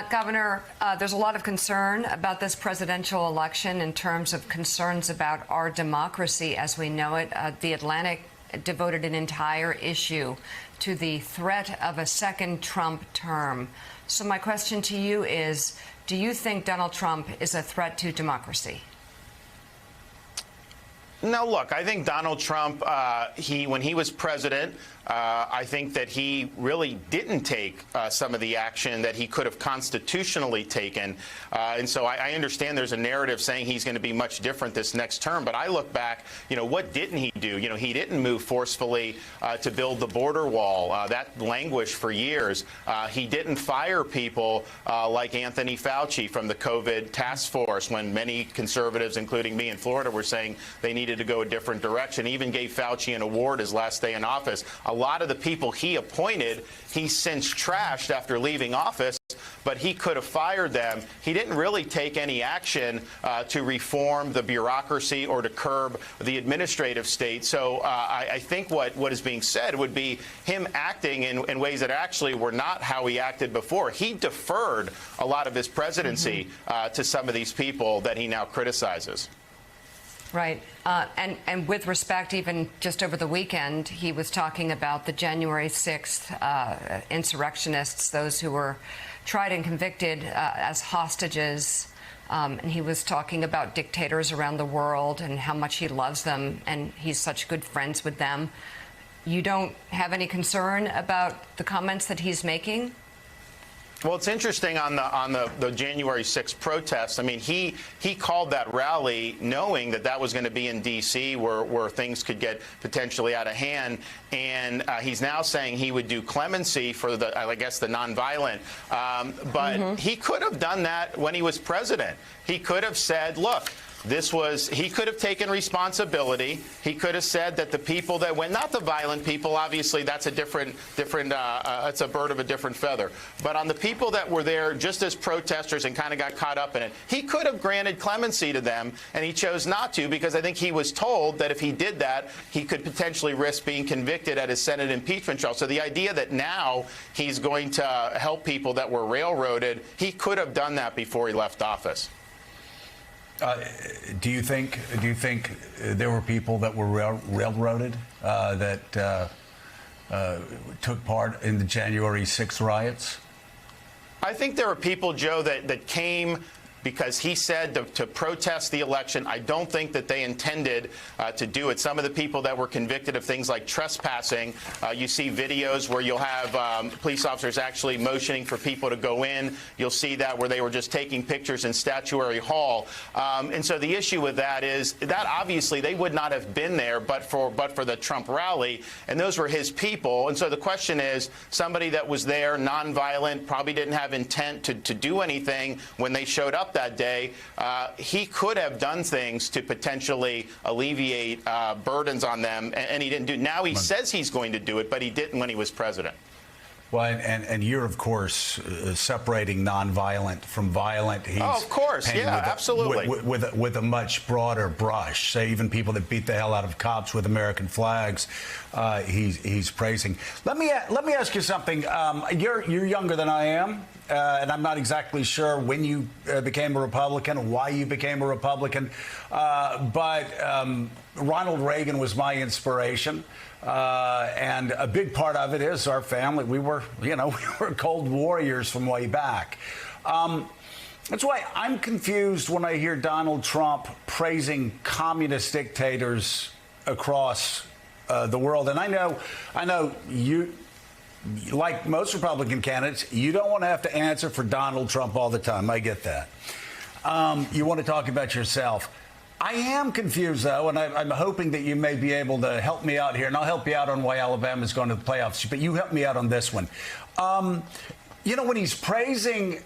Governor, there's a lot of concern about this presidential election in terms of concerns about our democracy as we know it. The Atlantic devoted an entire issue to the threat of a second Trump term. So my question to you is, do you think Donald Trump is a threat to democracy? No, look, I think Donald Trump, when he was president, I think that he really didn't take some of the action that he could have constitutionally taken. And so I understand there's a narrative saying he's going to be much different this next term. But I look back, what didn't he do? He didn't move forcefully to build the border wall. That languished for years. He didn't fire people like Anthony Fauci from the COVID task force when many conservatives, including me in Florida, were saying they needed to go a different direction. He even gave Fauci an award his last day in office. A lot of the people he appointed, he since trashed after leaving office, but he could have fired them. He didn't really take any action to reform the bureaucracy or to curb the administrative state. So I think what is being said would be him acting in ways that actually were not how he acted before. He deferred a lot of his presidency to some of these people that he now criticizes. Right. And with respect, even just over the weekend, he was talking about the January 6th insurrectionists, those who were tried and convicted as hostages. And he was talking about dictators around the world and how much he loves them and he's such good friends with them. You don't have any concern about the comments that he's making? Well, it's interesting on the January 6th protests. I mean, he called that rally knowing that was going to be in D.C. where things could get potentially out of hand. And he's now saying he would do clemency for the nonviolent. But he could have done that when he was president. He could have said, look, he could have taken responsibility. He could have said that the people that went, not the violent people, obviously that's it's a bird of a different feather. But on the people that were there just as protesters and kind of got caught up in it, he could have granted clemency to them, and he chose not to because I think he was told that if he did that, he could potentially risk being convicted at his Senate impeachment trial. So the idea that now he's going to help people that were railroaded, he could have done that before he left office. Do you think there were people that were railroaded that took part in the January 6th riots? I think there were people, Joe, that came because he said to protest the election. I don't think that they intended to do it. Some of the people that were convicted of things like trespassing, you see videos where you'll have police officers actually motioning for people to go in. You'll see that where they were just taking pictures in Statuary Hall. And so the issue with that is that obviously they would not have been there but for the Trump rally, and those were his people. And so the question is, somebody that was there, nonviolent, probably didn't have intent to do anything when they showed up that day, he could have done things to potentially alleviate burdens on them, and he didn't do it. Now he says he's going to do it, but he didn't when he was president. Well, and you're, of course, separating nonviolent from violent. He's of course. Yeah, absolutely. With a much broader brush. Say even people that beat the hell out of cops with American flags, he's praising. Let me ask you something. You're younger than I am. And I'm not exactly sure when you became a Republican or why you became a Republican. But Ronald Reagan was my inspiration. And a big part of it is our family. We were Cold Warriors from way back. That's why I'm confused when I hear Donald Trump praising communist dictators across the world. And I know you, like most Republican candidates, you don't want to have to answer for Donald Trump all the time. I get that. You want to talk about yourself. I am confused, though, and I'm hoping that you may be able to help me out here, and I'll help you out on why Alabama's going to the playoffs, but you help me out on this one. When he's praising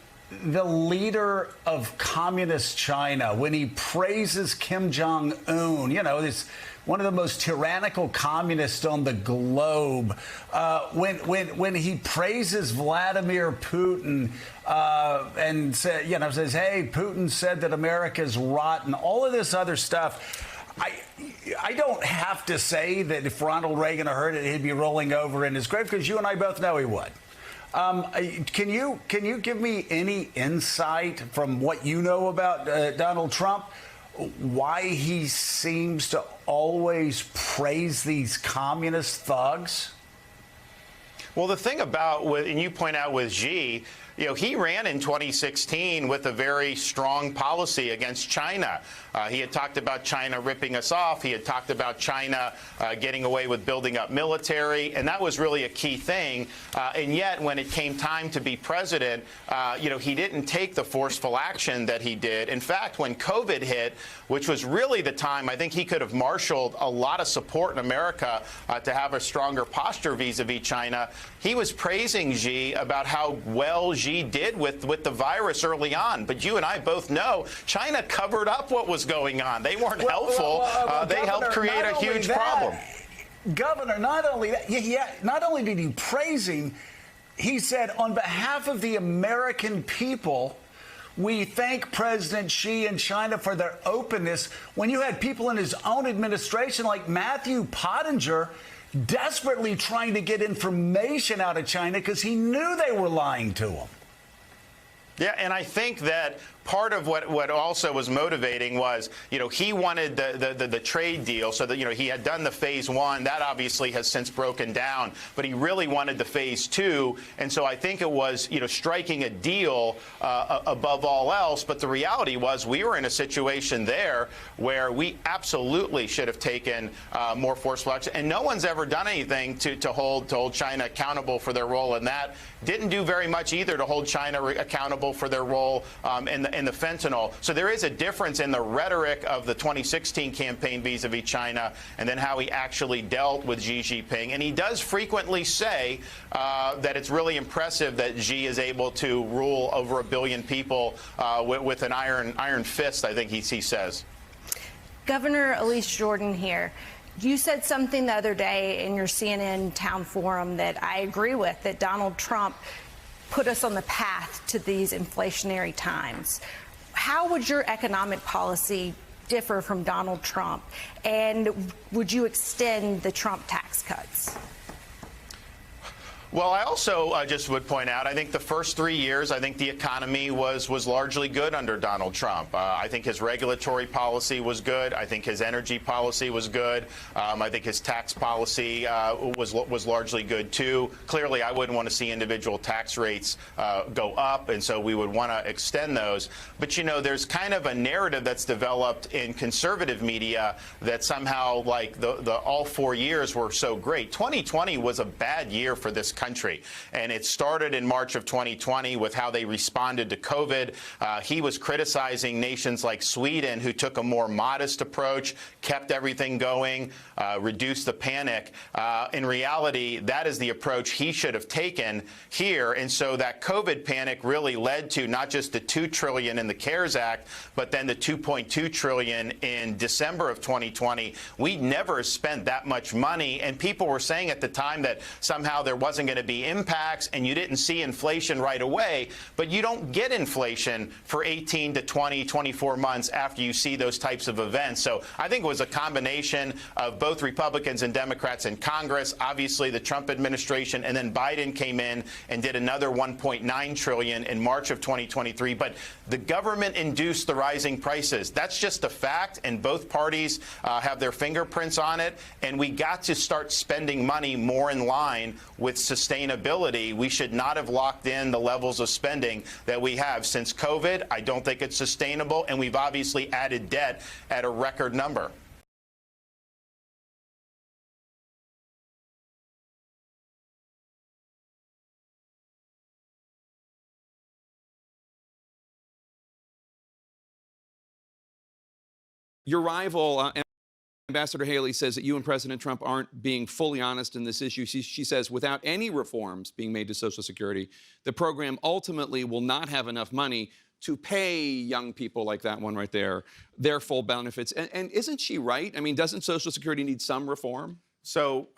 the leader of communist China, when he praises Kim Jong-un, this one of the most tyrannical communists on the globe, when he praises Vladimir Putin and says, hey, Putin said that America's rotten, all of this other stuff. I don't have to say that if Ronald Reagan heard it, he'd be rolling over in his grave, because you and I both know he would. Can you give me any insight from what you know about Donald Trump, why he seems to always praise these communist thugs? Well, the thing about, and you point out with Xi, he ran in 2016 with a very strong policy against China. He had talked about China ripping us off. He had talked about China getting away with building up military, and that was really a key thing. And yet, when it came time to be president, he didn't take the forceful action that he did. In fact, when COVID hit, which was really the time I think he could have marshaled a lot of support in America to have a stronger posture vis-a-vis China, he was praising Xi about how well Xi did with the virus early on. But you and I both know China covered up what was going on. They weren't helpful. They Governor, helped create a huge problem. Governor, not only that, not only did he praise him, he said, on behalf of the American people, we thank President Xi and China for their openness. When you had people in his own administration like Matthew Pottinger desperately trying to get information out of China because he knew they were lying to him. Yeah, and I think that part of what also was motivating was, he wanted the trade deal so that, he had done the phase one. That obviously has since broken down, but he really wanted the phase two. And so I think it was, striking a deal above all else. But the reality was we were in a situation there where we absolutely should have taken more forceful action. And no one's ever done anything to hold China accountable for their role in that. Didn't do very much either to hold China accountable for their role in the fentanyl. So there is a difference in the rhetoric of the 2016 campaign vis-a-vis China and then how he actually dealt with Xi Jinping. And he does frequently say that it's really impressive that Xi is able to rule over 1 billion people with an iron fist, I think he says. Governor Elise Jordan here. You said something the other day in your CNN Town Forum that I agree with, that Donald Trump put us on the path to these inflationary times. How would your economic policy differ from Donald Trump? And would you extend the Trump tax cuts? Well, I also just would point out, I think the first 3 years, I think the economy was largely good under Donald Trump. I think his regulatory policy was good. I think his energy policy was good. I think his tax policy was largely good, too. Clearly, I wouldn't want to see individual tax rates go up, and so we would want to extend those. But, there's kind of a narrative that's developed in conservative media that somehow, like, the all 4 years were so great. 2020 was a bad year for this country, and it started in March of 2020 with how they responded to COVID. He was criticizing nations like Sweden, who took a more modest approach, kept everything going, reduced the panic. In reality, that is the approach he should have taken here. And so that COVID panic really led to not just the $2 trillion in the CARES Act, but then the $2.2 trillion in December of 2020. We never spent that much money, and people were saying at the time that somehow there wasn't going to be impacts and you didn't see inflation right away. But you don't get inflation for 18 to 20, 24 months after you see those types of events. So I think it was a combination of both Republicans and Democrats in Congress, obviously the Trump administration, and then Biden came in and did another $1.9 trillion in March of 2023. But the government induced the rising prices. That's just a fact, and both parties have their fingerprints on it. And we got to start spending money more in line with sustainability. We should not have locked in the levels of spending that we have since COVID. I don't think it's sustainable, and we've obviously added debt at a record number. Your rival, Ambassador Haley, says that you and President Trump aren't being fully honest in this issue. She says without any reforms being made to Social Security, the program ultimately will not have enough money to pay young people like that one right there their full benefits. And isn't she right? I mean, doesn't Social Security need some reform? So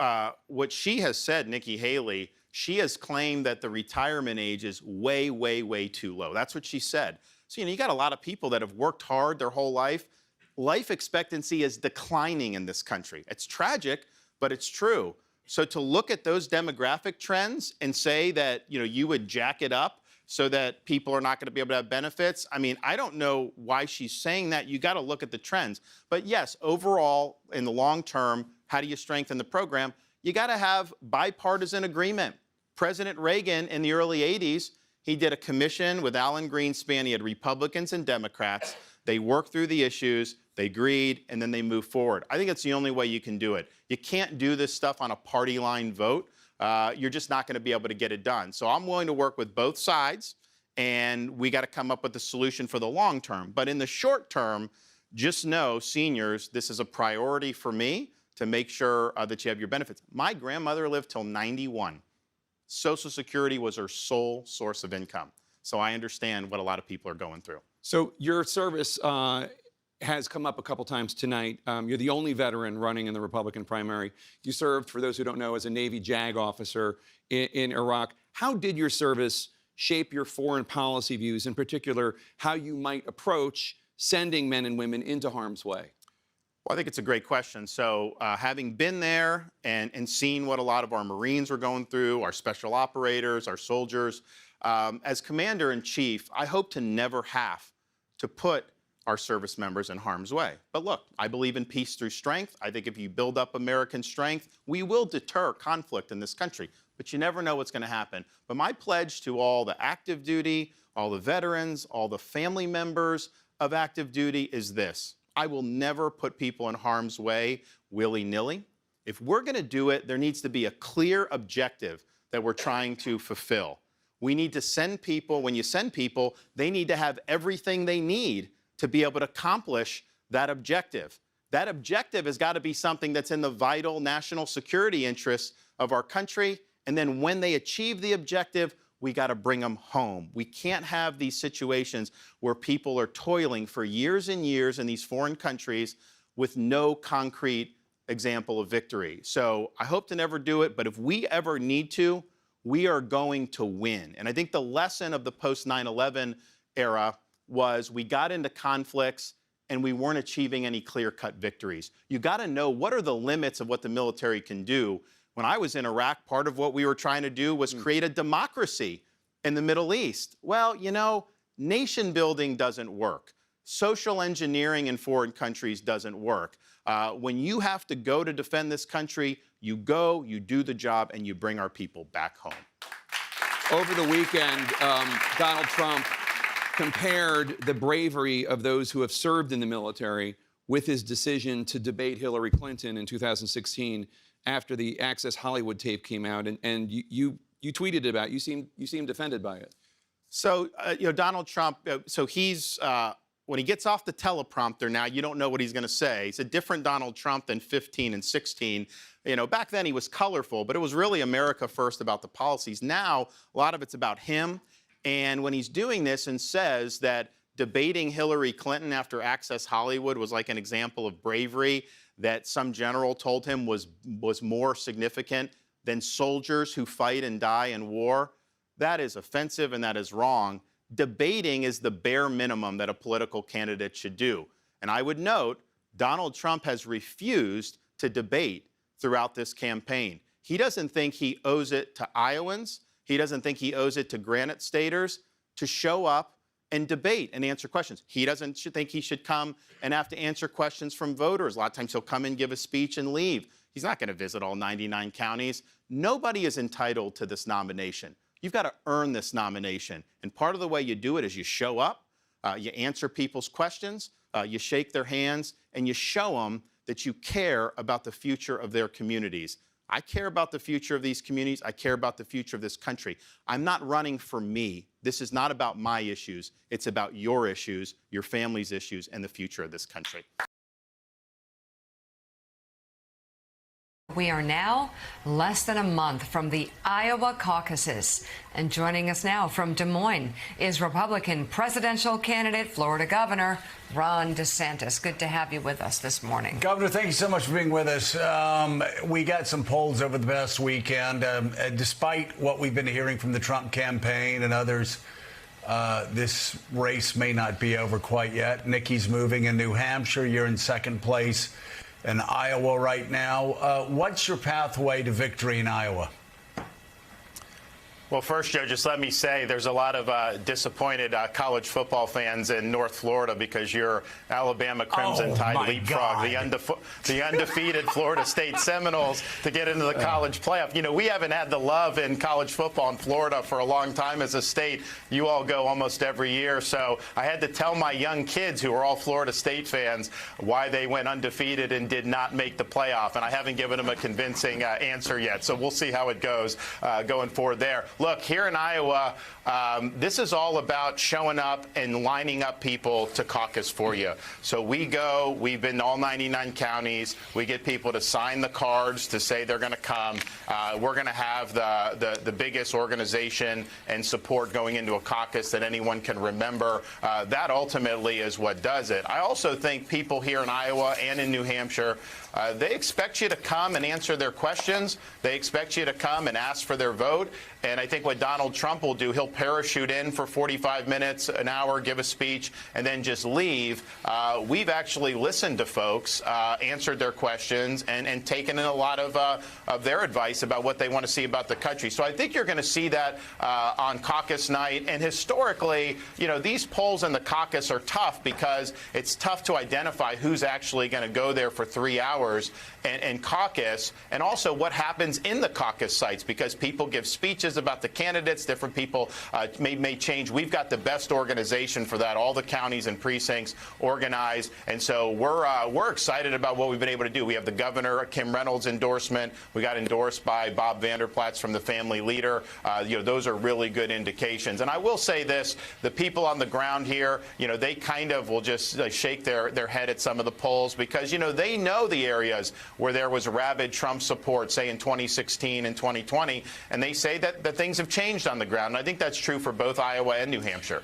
what she has said, Nikki Haley, she has claimed that the retirement age is way, way, way too low. That's what she said. So, you got a lot of people that have worked hard their whole life. Life expectancy is declining in this country. It's tragic, but it's true. So to look at those demographic trends and say that, you would jack it up so that people are not going to be able to have benefits, I mean, I don't know why she's saying that. You got to look at the trends. But yes, overall, in the long term, how do you strengthen the program? You got to have bipartisan agreement. President Reagan in the early 80s, he did a commission with Alan Greenspan. He had Republicans and Democrats. They worked through the issues, they agreed, and then they moved forward. I think it's the only way you can do it. You can't do this stuff on a party line vote. You're just not going to be able to get it done. So I'm willing to work with both sides, and we got to come up with a solution for the long term. But in the short term, just know, seniors, this is a priority for me to make sure that you have your benefits. My grandmother lived till 91. Social Security was her sole source of income. So I understand what a lot of people are going through. So your service has come up a couple times tonight. You're the only veteran running in the Republican primary. You served, for those who don't know, as a Navy JAG officer in Iraq. How did your service shape your foreign policy views, in particular, how you might approach sending men and women into harm's way? Well, I think it's a great question. So having been there and seen what a lot of our Marines were going through, our special operators, our soldiers, as Commander-in-Chief, I hope to never have to put our service members in harm's way. But look, I believe in peace through strength. I think if you build up American strength, we will deter conflict in this country. But you never know what's going to happen. But my pledge to all the active duty, all the veterans, all the family members of active duty is this. I will never put people in harm's way willy-nilly. If we're going to do it, there needs to be a clear objective that we're trying to fulfill. We need to send people, when you send people, they need to have everything they need to be able to accomplish that objective. That objective has got to be something that's in the vital national security interests of our country. And then when they achieve the objective, we got to bring them home. We can't have these situations where people are toiling for years and years in these foreign countries with no concrete example of victory. So I hope to never do it, but if we ever need to, we are going to win. And I think the lesson of the post 9/11 era was we got into conflicts and we weren't achieving any clear-cut victories. You got to know what are the limits of what the military can do. When I was in Iraq, part of what we were trying to do was create a democracy in the Middle East. Well, nation building doesn't work. Social engineering in foreign countries doesn't work. When you have to go to defend this country, you go, you do the job, and you bring our people back home. Over the weekend, Donald Trump compared the bravery of those who have served in the military with his decision to debate Hillary Clinton in 2016 after the Access Hollywood tape came out, and you tweeted about it. You seemed offended by it. So, Donald Trump, so he's, when he gets off the teleprompter now, you don't know what he's going to say. He's a different Donald Trump than 15 and 16. Back then he was colorful, but it was really America first about the policies. Now, a lot of it's about him. And when he's doing this and says that debating Hillary Clinton after Access Hollywood was like an example of bravery that some general told him was more significant than soldiers who fight and die in war, that is offensive and that is wrong. Debating is the bare minimum that a political candidate should do. And I would note, Donald Trump has refused to debate throughout this campaign. He doesn't think he owes it to Iowans. He doesn't think he owes it to Granite Staters to show up and debate and answer questions. He doesn't think he should come and have to answer questions from voters. A lot of times he'll come and give a speech and leave. He's not going to visit all 99 counties. Nobody is entitled to this nomination. You've got to earn this nomination. And part of the way you do it is you show up, you answer people's questions, you shake their hands, and you show them that you care about the future of their communities. I care about the future of these communities. I care about the future of this country. I'm not running for me. This is not about my issues. It's about your issues, your family's issues, and the future of this country. We are now less than a month from the Iowa caucuses. And joining us now from Des Moines is Republican presidential candidate, Florida Governor Ron DeSantis. Good to have you with us this morning. Governor, thank you so much for being with us. We got some polls over the past weekend. Despite what we've been hearing from the Trump campaign and others, this race may not be over quite yet. Nikki's moving in New Hampshire. You're in second place in Iowa right now. What's your pathway to victory in Iowa? Well, first, Joe, just let me say there's a lot of disappointed college football fans in North Florida because your Alabama Crimson Tide leapfrog the undefeated Florida State Seminoles to get into the college playoff. You know, we haven't had the love in college football in Florida for a long time as a state. You all go almost every year. So I had to tell my young kids who are all Florida State fans why they went undefeated and did not make the playoff. And I haven't given them a convincing answer yet. So we'll see how it goes going forward there. Look, here in Iowa, this is all about showing up and lining up people to caucus for you. So we've been to all 99 counties. We get people to sign the cards to say they're going to come. We're going to have the biggest organization and support going into a caucus that anyone can remember. That ultimately is what does it. I also think people here in Iowa and in New Hampshire, they expect you to come and answer their questions. They expect you to come and ask for their vote. And I think what Donald Trump will do, he'll parachute in for 45 minutes, an hour, give a speech, and then just leave. We've actually listened to folks, answered their questions, and taken in a lot of their advice about what they want to see about the country. So I think you're going to see that on caucus night. And historically, you know, these polls in the caucus are tough because it's tough to identify who's actually going to go there for 3 hours and caucus, and also what happens in the caucus sites, because people give speeches about the candidates. Different people may change. We've got the best organization for that. All the counties and precincts organized, and so we're excited about what we've been able to do. We have the governor Kim Reynolds' endorsement. We got endorsed by Bob Vanderplatz from the Family Leader. You know, those are really good indications. And I will say this: the people on the ground here, you know, they kind of will just shake their head at some of the polls because, you know, they know the areas where there was rabid Trump support, say in 2016 and 2020, and they say that things have changed on the ground. And I think that's true for both Iowa and New Hampshire.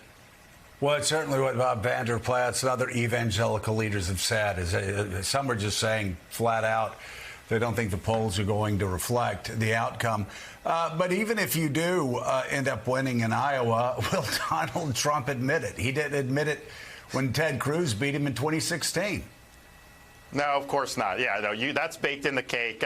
Well, it's certainly what Bob Vanderplatz and other evangelical leaders have said. Is some are just saying flat out they don't think the polls are going to reflect the outcome. But even if you do end up winning in Iowa, will Donald Trump admit it? He didn't admit it when Ted Cruz beat him in 2016. No, of course not. Yeah, no, that's baked in the cake.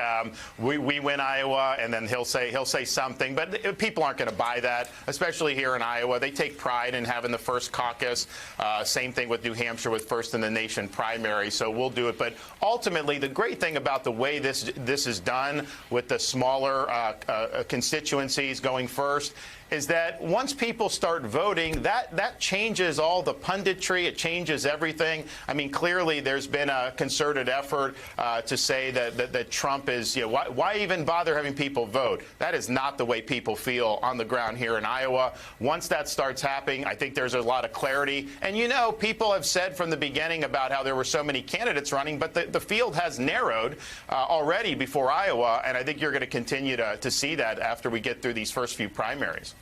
We win Iowa, and then he'll say something, but people aren't going to buy that, especially here in Iowa. They take pride in having the first caucus. Same thing with New Hampshire with first in the nation primary. So we'll do it. But ultimately, the great thing about the way this is done with the smaller constituencies going first is that once people start voting, that changes all the punditry. It changes everything. I mean, clearly there's been a concerted effort to say that Trump is, you know, why even bother having people vote? That is not the way people feel on the ground here in Iowa. Once that starts happening, I think there's a lot of clarity. And, you know, people have said from the beginning about how there were so many candidates running, but the field has narrowed already before Iowa, and I think you're going to continue to see that after we get through these first few primaries.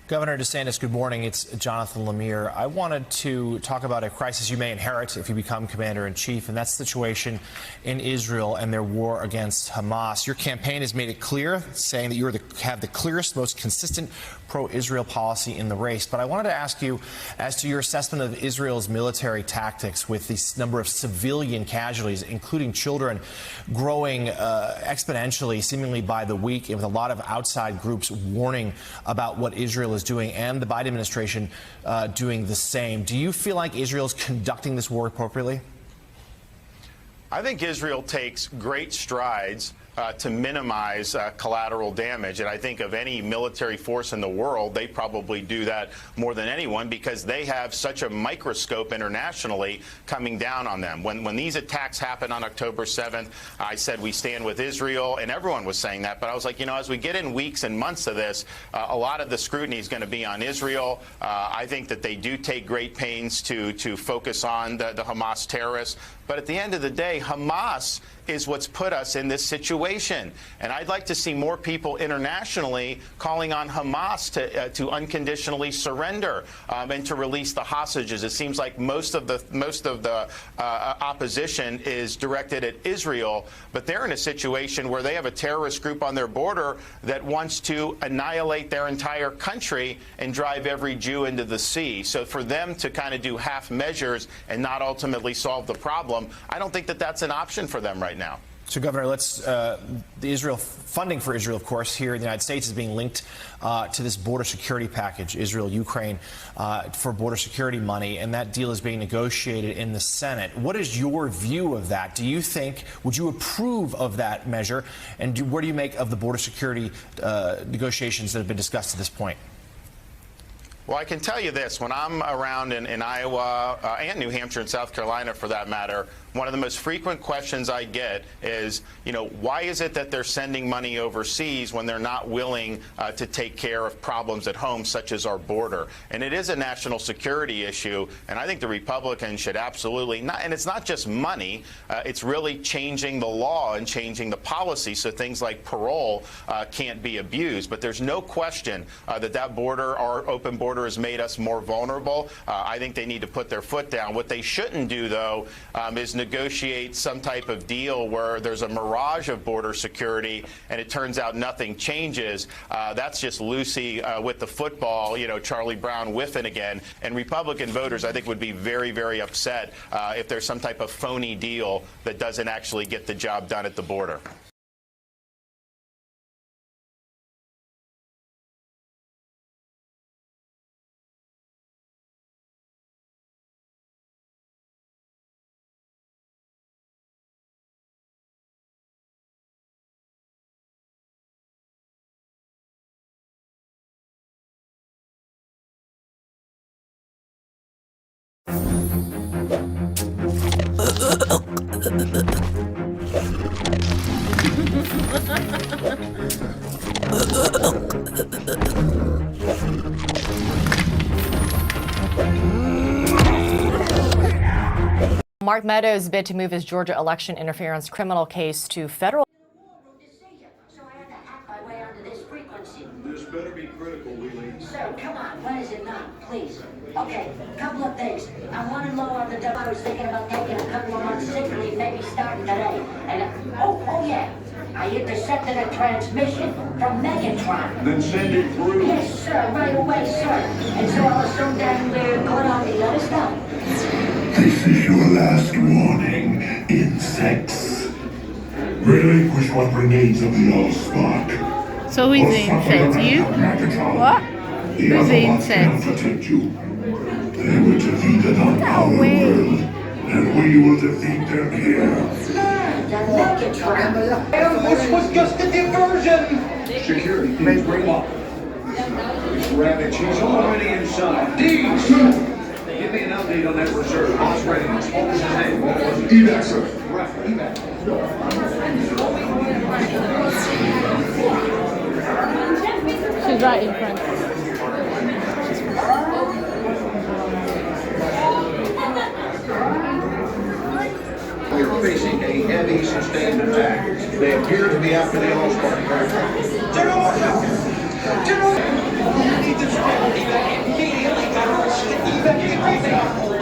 Governor DeSantis, good morning. It's Jonathan Lemire. I wanted to talk about a crisis you may inherit if you become commander-in-chief, and that's the situation in Israel and their war against Hamas. Your campaign has made it clear, saying that you have the clearest, most consistent pro-Israel policy in the race. But I wanted to ask you as to your assessment of Israel's military tactics with this number of civilian casualties, including children, growing exponentially, seemingly by the week, and with a lot of outside groups warning about what Israel is doing, and the Biden administration doing the same. Do you feel like Israel is conducting this war appropriately? I think Israel takes great strides to minimize collateral damage. And I think of any military force in the world, they probably do that more than anyone because they have such a microscope internationally coming down on them. When these attacks happened on October 7th, I said we stand with Israel, and everyone was saying that. But I was like, you know, as we get in weeks and months of this, a lot of the scrutiny is going to be on Israel. I think that they do take great pains to focus on the Hamas terrorists. But at the end of the day, Hamas is what's put us in this situation. And I'd like to see more people internationally calling on Hamas to unconditionally surrender and to release the hostages. It seems like most of the opposition is directed at Israel, but they're in a situation where they have a terrorist group on their border that wants to annihilate their entire country and drive every Jew into the sea. So for them to kind of do half measures and not ultimately solve the problem, problem. I don't think that that's an option for them right now. So, Governor, the Israel funding for Israel, of course, here in the United States is being linked to this border security package, Israel-Ukraine, for border security money, and that deal is being negotiated in the Senate. What is your view of that? Do you think, would you approve of that measure? And what do you make of the border security negotiations that have been discussed to this point? Well, I can tell you this. When I'm around in Iowa and New Hampshire and South Carolina, for that matter, one of the most frequent questions I get is, why is it that they're sending money overseas when they're not willing to take care of problems at home, such as our border? And it is a national security issue, and I think the Republicans should absolutely not. And it's not just money. It's really changing the law and changing the policy so things like parole can't be abused. But there's no question that border, our open border, has made us more vulnerable. I think they need to put their foot down. What they shouldn't do, though, is negotiate some type of deal where there's a mirage of border security and it turns out nothing changes. That's just Lucy with the football, Charlie Brown whiffing again. And Republican voters, I think, would be very, very upset if there's some type of phony deal that doesn't actually get the job done at the border. Mark Meadows' bid to move his Georgia election interference criminal case to federal. So I had to hack my way onto this frequency. This better be critical, Wheelie. Sir, come on. When is it not? Please. Okay, couple of things. I'm running low on the dough. I was thinking about taking a couple of months sick leave, maybe starting today. And oh yeah, I intercepted a transmission from Megatron. Then send it through. Yes, sir, right away, sir. And so I was so dang weird, good on me. Let us know. This is your last warning, insects. Relinquish what remains of the Allspark. So who's the insect? You? What? Who's the insect? Protect you. They were defeated on our world, and we will defeat them here. This was just a diversion. Security, please bring up. Rabbit, she's already inside. Deeds! Give me an update on that reserve. Boss readiness. What was his name? What was it? Evac, sir. Right, evac. She's right in front. We're facing a heavy, sustained attack. They appear to be after the Allspark. General, watch out! General! Evac immediately, General! Evac immediately!